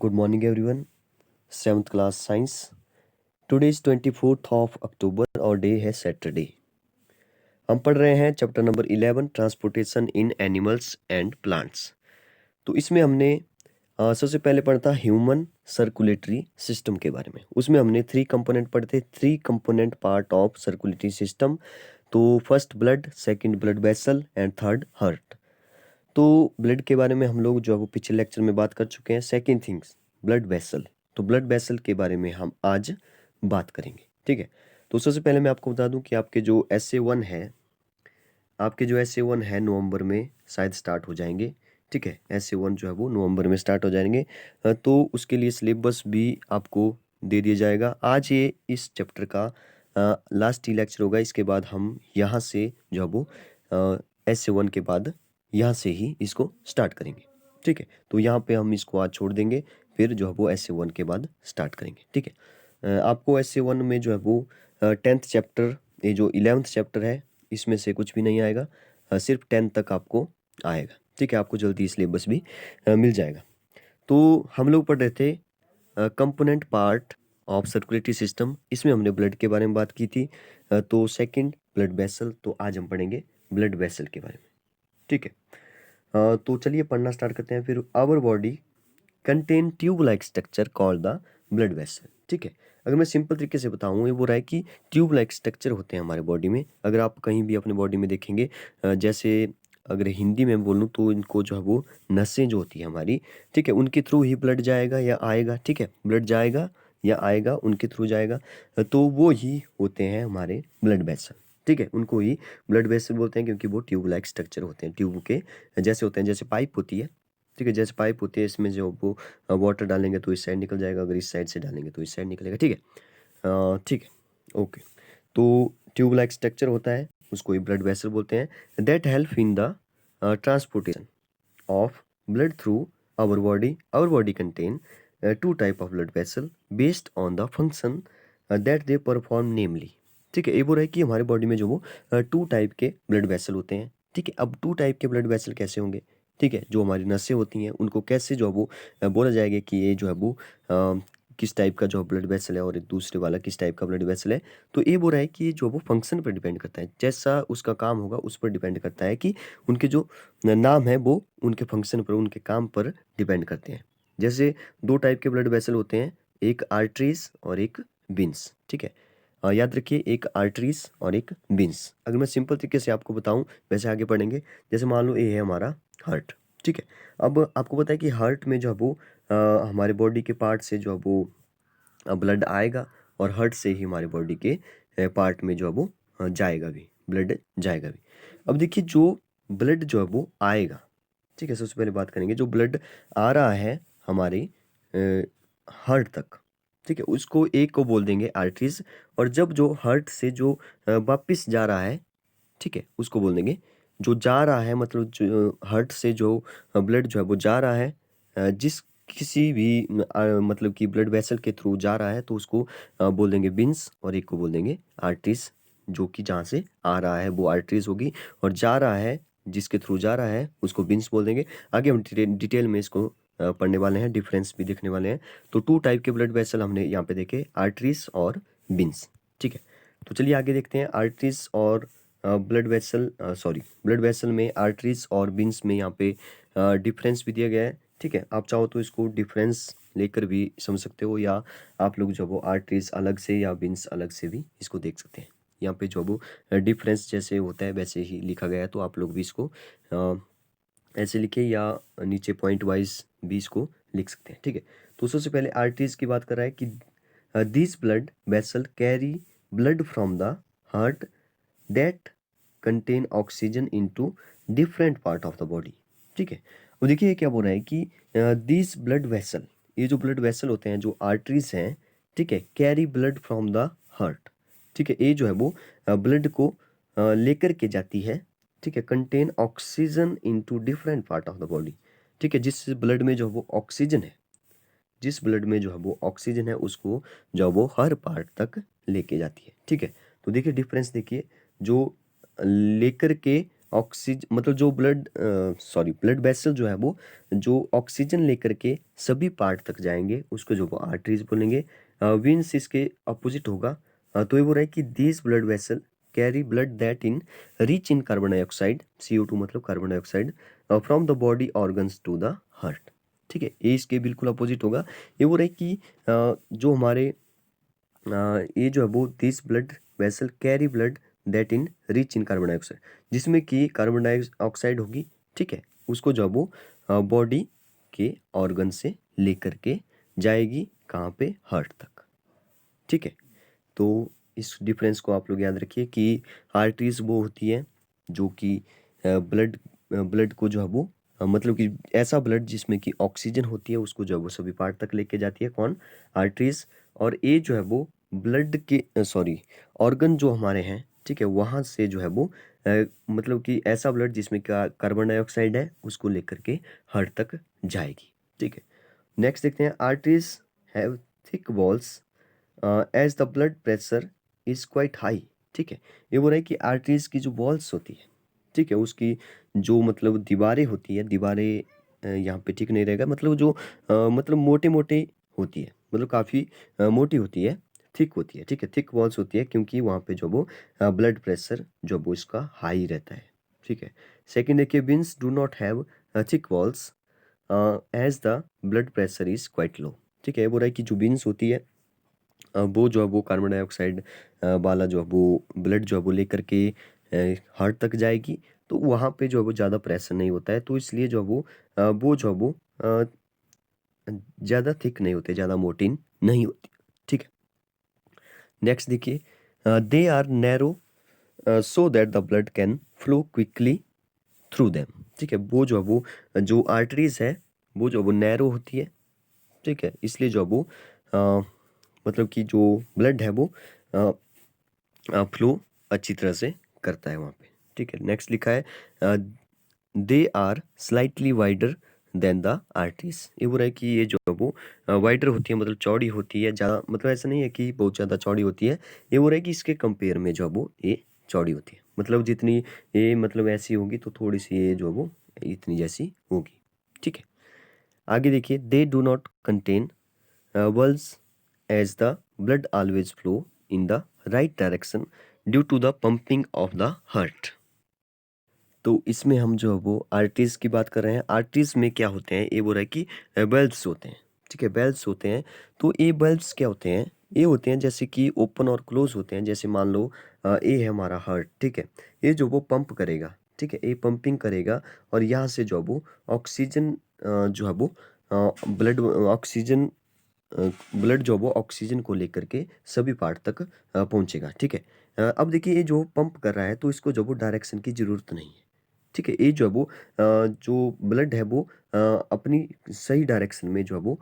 Good morning, everyone. 7th class science. Today is 24th of October और day है Saturday. हम पढ़ रहे हैं chapter number 11 transportation in animals and plants. तो इसमें हमने सबसे पहले पढ़ा था ह्यूमन सर्कुलेटरी सिस्टम के बारे में। उसमें हमने 3 कंपोनेंट पढ़े थे, 3 component part of circulatory system. तो first blood, second blood vessel and third heart. तो ब्लड के बारे में हम लोग जो है वो पिछले लेक्चर में बात कर चुके हैं। सेकंड थिंग्स ब्लड वेसल, तो ब्लड वेसल के बारे में हम आज बात करेंगे, ठीक है। तो सबसे पहले मैं आपको बता दूं कि आपके जो SA1 है नवंबर में शायद स्टार्ट हो जाएंगे, ठीक है। SA1 जो है वो नवंबर में स्टार्ट हो जाएंगे। तो उसके लिए सिलेबस भी आपको दे दिया जाएगा। आज ये इस चैप्टर का लास्ट ही लेक्चर होगा। इसके बाद हम यहाँ से जो है वो SA1 के बाद यहाँ से ही इसको स्टार्ट करेंगे, ठीक है। तो यहाँ पे हम इसको आज छोड़ देंगे, फिर जो है वो SA1 के बाद स्टार्ट करेंगे, ठीक है। आपको SA1 में जो है वो 10th चैप्टर, ये जो 11th चैप्टर है इसमें से कुछ भी नहीं आएगा। सिर्फ 10 तक आपको आएगा, ठीक है। आपको जल्दी सिलेबस भी मिल जाएगा। तो हम लोग पढ़ रहे थे component part of circulatory system. इसमें हमने ब्लड के बारे में बात की थी। तो सेकंड ब्लड वेसल, तो आज हम पढ़ेंगे ब्लड वेसल के बारे में, ठीक है। तो चलिए पढ़ना स्टार्ट करते हैं। फिर our body contain tube like structure called the blood vessel, ठीक है। अगर मैं सिंपल तरीके से बताऊँ, ये बोल रहा है कि ट्यूब लाइक स्ट्रक्चर होते हैं हमारे बॉडी में। अगर आप कहीं भी अपने बॉडी में देखेंगे, जैसे अगर हिंदी में बोलूँ तो इनको जो है वो नसें जो होती है हमारी, ठीक है, उनके थ्रू ही ब्लड जाएगा या आएगा, ठीक है। ब्लड जाएगा या आएगा, उनके थ्रू जाएगा। तो वो ही होते हैं हमारे ब्लड वेसल, ठीक है। उनको ही ब्लड वेसल बोलते हैं क्योंकि वो ट्यूब लाइक स्ट्रक्चर होते हैं, ट्यूब के जैसे होते हैं। जैसे पाइप होती है, ठीक है, जैसे पाइप होती है, इसमें जो वो वाटर डालेंगे तो इस साइड निकल जाएगा, अगर इस साइड से डालेंगे तो इस साइड निकलेगा, ठीक है। ठीक है, ओके। तो ट्यूब लाइक स्ट्रक्चर होता है, उसको ही ब्लड वेसल बोलते हैं। That help in the transportation of blood through our body contain two type of blood vessel based on the function that they perform, namely, ठीक है। ये बोल रहा है कि हमारे बॉडी में जो वो 2 टाइप के ब्लड वेसल होते हैं, ठीक है। अब 2 टाइप के ब्लड वेसल कैसे होंगे, ठीक है। जो हमारी नसें होती हैं उनको कैसे जो है वो बोला जाएगा कि ये जो है वो किस टाइप का जो ब्लड वेसल है और एक दूसरे वाला किस टाइप का ब्लड वेसल है। तो ये बोल रहा है कि ये जो वो फंक्शन पर डिपेंड करता है, जैसा उसका काम होगा उस पर डिपेंड करता है कि उनके जो नाम है वो उनके फंक्शन पर, उनके काम पर डिपेंड करते हैं। जैसे 2 टाइप के ब्लड वेसल होते हैं, एक आर्टरीज और एक विंस, ठीक है। याद रखिए, एक आर्टरीज और एक विंस। अगर मैं सिंपल तरीके से आपको बताऊं, वैसे आगे पढ़ेंगे। जैसे मान लो ये है हमारा हार्ट, ठीक है। अब आपको पता है कि हार्ट में जो है वो हमारे बॉडी के पार्ट से जो है वो ब्लड आएगा और हार्ट से ही हमारे बॉडी के पार्ट में जो है वो जाएगा भी, ब्लड जाएगा भी। अब देखिए, जो ब्लड जो है वो आएगा, ठीक है। सबसे पहले बात करेंगे जो ब्लड आ रहा है हमारे हार्ट तक, ठीक है, उसको एक को बोल देंगे आर्टरीज। और जब जो हार्ट से जो वापस जा रहा है, ठीक है, उसको बोल देंगे जो जा रहा है, मतलब जो हार्ट से जो ब्लड जो है वो जा रहा है, जिस किसी भी मतलब कि ब्लड वेसल के थ्रू जा रहा है, तो उसको बोल देंगे विंस, और एक को बोल देंगे आर्टरीज। जो कि जहाँ से आ रहा है वो आर्टरीज होगी, और जा रहा है, जिसके थ्रू जा रहा है, उसको विंस बोल देंगे। आगे हम डिटेल में इसको पढ़ने वाले हैं, डिफरेंस भी देखने वाले हैं। तो 2 टाइप के ब्लड वेसल हमने यहाँ पे देखे, आर्टरीज और विंस, ठीक है। तो चलिए आगे देखते हैं। आर्टरीज और ब्लड वेसल में आर्टरीज और विंस में यहाँ पे डिफरेंस भी दिया गया है, ठीक है। आप चाहो तो इसको डिफरेंस लेकर भी समझ सकते हो, या आप लोग जो वो आर्टरीज अलग से या विंस अलग से भी इसको देख सकते हैं। यहाँ पे जो वो डिफरेंस जैसे होता है वैसे ही लिखा गया है, तो आप लोग भी इसको ऐसे लिखे या नीचे पॉइंट वाइज भी इसको लिख सकते हैं, ठीक है। तो सबसे पहले आर्टरीज की बात कर रहा है कि this blood vessel carry blood from the heart that contain oxygen into different part of the body, ठीक है। अब देखिए क्या बोल रहा है कि दिस ब्लड वेसल, ये जो ब्लड वेसल होते हैं, जो आर्टरीज हैं, ठीक है, carry blood from the heart, ठीक है। ये जो है वो ब्लड को लेकर के जाती है, ठीक है, contain oxygen into different part of the body, ठीक है। जिस ब्लड में जो वो ऑक्सीजन है, जिस ब्लड में जो है वो ऑक्सीजन है, उसको जो वो हर पार्ट तक लेके जाती है, ठीक है। तो देखिए डिफरेंस, देखिए जो लेकर के मतलब जो ब्लड वेसल जो है वो जो ऑक्सीजन लेकर के सभी पार्ट तक जाएंगे उसको जो वो आर्टरीज बोलेंगे। वेन्स इसके अपोजिट होगा। तो ये बोल रहा है कि this blood vessel carry blood that in rich in carbon dioxide, CO2 मतलब carbon dioxide, from the body organs to the heart. ठीक है, ये इसके बिल्कुल अपोजिट होगा। ये बोल रहा है कि जो हमारे ये जो है वो this blood vessel carry blood that in rich in carbon dioxide, जिसमें कि कार्बन डाइऑक्साइड होगी। ठीक है, उसको जो है वो बॉडी के ऑर्गन से लेकर के जाएगी कहाँ पे, हार्ट तक। ठीक है, तो इस डिफरेंस को आप लोग याद रखिए कि आर्टरीज वो होती है जो कि ब्लड ब्लड को जो है वो मतलब कि ऐसा ब्लड जिसमें कि ऑक्सीजन होती है उसको जो है वो सभी पार्ट तक लेके जाती है, कौन, आर्टरीज। और ये जो है वो ब्लड के ऑर्गन जो हमारे हैं, ठीक है, वहाँ से जो है वो मतलब कि ऐसा ब्लड जिसमें क्या कार्बन डाइऑक्साइड है उसको लेकर के हार्ट तक जाएगी। ठीक है, नेक्स्ट देखते हैं, arteries have thick walls as the blood pressure is quite high. ठीक है, ये बोल रहा है कि आर्टरीज की जो वॉल्स होती है, ठीक है, उसकी जो मतलब दीवारें होती है, दीवारें यहाँ पे ठीक नहीं रहेगा, मतलब जो मतलब मोटे मोटे होती है, मतलब काफ़ी मोटी होती है, थिक होती है। ठीक है, थिक वॉल्स होती है क्योंकि वहाँ पे जो वो ब्लड प्रेशर जो वो इसका हाई रहता है। ठीक है, सेकेंड देखिए, veins do not have thick walls as the blood pressure is quite low. ठीक है, ये बोल रहा है कि जो विंस होती है वो जो है वो कार्बन डाइऑक्साइड वाला जो है वो ब्लड जो है वो लेकर के हार्ट तक जाएगी, तो वहाँ पे जो है वो ज़्यादा प्रेशर नहीं होता है, तो इसलिए जो है वो जो है वो ज़्यादा थिक नहीं होते, ज़्यादा मोटी नहीं होती। ठीक है, नेक्स्ट देखिए, they are narrow so that the blood can flow quickly through them. ठीक है, वो जो है वो जो आर्टरीज है वो जो है वो नैरो होती है। ठीक है, इसलिए जो है वो मतलब कि जो ब्लड है वो फ्लो अच्छी तरह से करता है वहाँ पे। ठीक है, नेक्स्ट लिखा है, they are slightly wider than the arteries. ये बोल रहा है कि ये जो है वो वाइडर होती है, मतलब चौड़ी होती है ज़्यादा, मतलब ऐसा नहीं है कि बहुत ज़्यादा चौड़ी होती है। ये बोल रहा है कि इसके कंपेयर में जो है वो ये चौड़ी होती है, मतलब जितनी ये मतलब ऐसी होगी तो थोड़ी सी ये जो है वो इतनी जैसी होगी। ठीक है, आगे देखिए, they do not contain valves as the blood always flow in the right direction due to the pumping of the heart। तो इसमें हम जो है वो आर्टरीज की बात कर रहे हैं। आर्टरीज में क्या होते हैं, ये बोल रहा है कि वेल्व्स होते हैं। ठीक है, वेल्व्स होते हैं, तो ये वेल्व्स क्या होते हैं, ये होते हैं जैसे कि ओपन और क्लोज होते हैं। जैसे मान लो ये है हमारा हार्ट, ठीक है, ये जो वो पंप करेगा, ठीक है, ये पंपिंग करेगा और यहाँ से जो है वो ऑक्सीजन जो है वो ब्लड जो वो ऑक्सीजन को लेकर के सभी पार्ट तक पहुंचेगा। ठीक है, अब देखिए ये जो पंप कर रहा है तो इसको जो वो डायरेक्शन की ज़रूरत नहीं है। ठीक है, ये जो है वो जो ब्लड है वो अपनी सही डायरेक्शन में जो है वो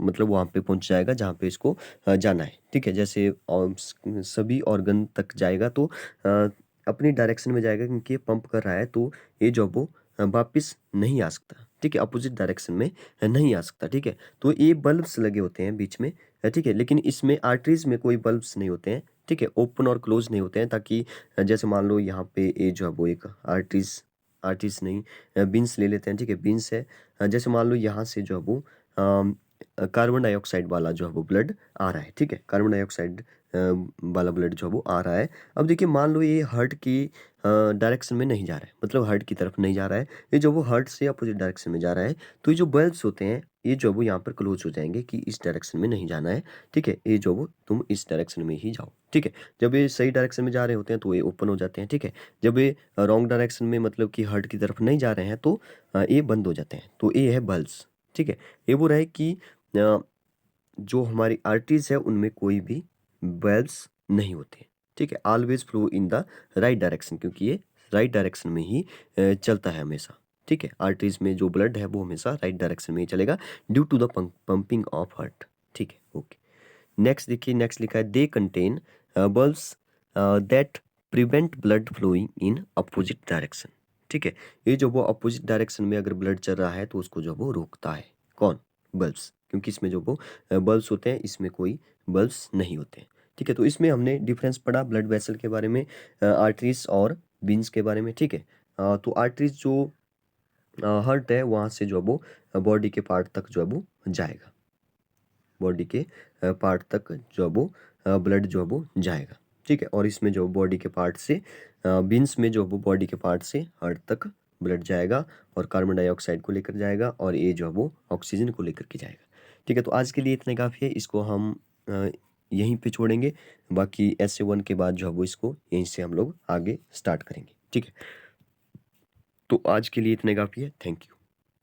मतलब वहाँ पे पहुंच जाएगा जहाँ पे इसको जाना है। ठीक है, जैसे सभी ऑर्गन तक जाएगा तो अपनी डायरेक्शन में जाएगा, क्योंकि ये पंप कर रहा है तो ये जो है वो वापस नहीं आ सकता। ठीक है, अपोजिट डायरेक्शन में नहीं आ सकता। ठीक है, तो ये बल्ब्स लगे होते हैं बीच में। ठीक है, लेकिन इसमें आर्टरीज में कोई बल्ब्स नहीं होते हैं। ठीक है, ओपन और क्लोज नहीं होते हैं, ताकि जैसे मान लो यहाँ पे ये जो है वो एक आर्टरीज आर्टरीज नहीं बीन्स ले लेते हैं। ठीक है, बीन्स है, जैसे मान लो यहाँ से जो है वो कार्बन डाइऑक्साइड वाला जो है वो ब्लड आ रहा है। ठीक है, कार्बन डाइऑक्साइड वाला ब्लड जो है वो आ रहा है। अब देखिए मान लो ये हार्ट की डायरेक्शन में नहीं जा रहा है, मतलब हार्ट की तरफ नहीं जा रहा है, ये जो वो हार्ट से अपोजिट डायरेक्शन में जा रहा है, तो ये जो बल्ब्स होते हैं ये जो वो यहाँ पर क्लोज हो जाएंगे कि इस डायरेक्शन में नहीं जाना है। ठीक है, ये जो वो तुम इस डायरेक्शन में ही जाओ। ठीक है, जब ये सही डायरेक्शन में जा रहे होते हैं तो ये ओपन हो जाते हैं। ठीक है, जब ये रॉन्ग डायरेक्शन में मतलब कि हार्ट की तरफ नहीं जा रहे हैं तो ये बंद हो जाते हैं, तो ये है बल्ब्स। ठीक है, ये वो रहा है कि जो हमारी आर्टरीज है उनमें कोई भी वेल्व्स नहीं होते। ठीक है, always flow in the right direction, क्योंकि ये राइट डायरेक्शन में ही चलता है हमेशा। ठीक है, आर्टरीज में जो ब्लड है वो हमेशा राइट डायरेक्शन में ही चलेगा due to the pumping of heart. ठीक है, ओके, नेक्स्ट देखिए, नेक्स्ट लिखा है, they contain valves that prevent blood flowing in opposite direction. ठीक है, ये जो वो अपोजिट डायरेक्शन में अगर ब्लड चल रहा है तो उसको जो वो रोकता है, कौन, बल्ब्स, क्योंकि इसमें जो वो बल्ब्स होते हैं, इसमें कोई बल्ब्स नहीं होते। ठीक है, तो इसमें हमने डिफरेंस पढ़ा ब्लड वेसल के बारे में, आर्टरीज और बीन्स के बारे में। ठीक है, तो आर्टरीज जो हार्ट है वहाँ से जो है वो बॉडी के पार्ट तक जो है वो जाएगा, बॉडी के पार्ट तक जो है वो ब्लड जो है वो जाएगा, ठीक है। और इसमें जो बॉडी के पार्ट से बीन्स में जो वो बॉडी के पार्ट से हार्ट तक ब्लड जाएगा और कार्बन डाइऑक्साइड को लेकर जाएगा और ये जो है वो ऑक्सीजन को लेकर के जाएगा, ठीक है। तो आज के लिए इतना काफ़ी है, इसको हम यहीं पे छोड़ेंगे। बाकी SA1 के बाद जो है वो इसको यहीं से हम लोग आगे स्टार्ट करेंगे, ठीक है। तो आज के लिए इतना काफ़ी है। Thank you.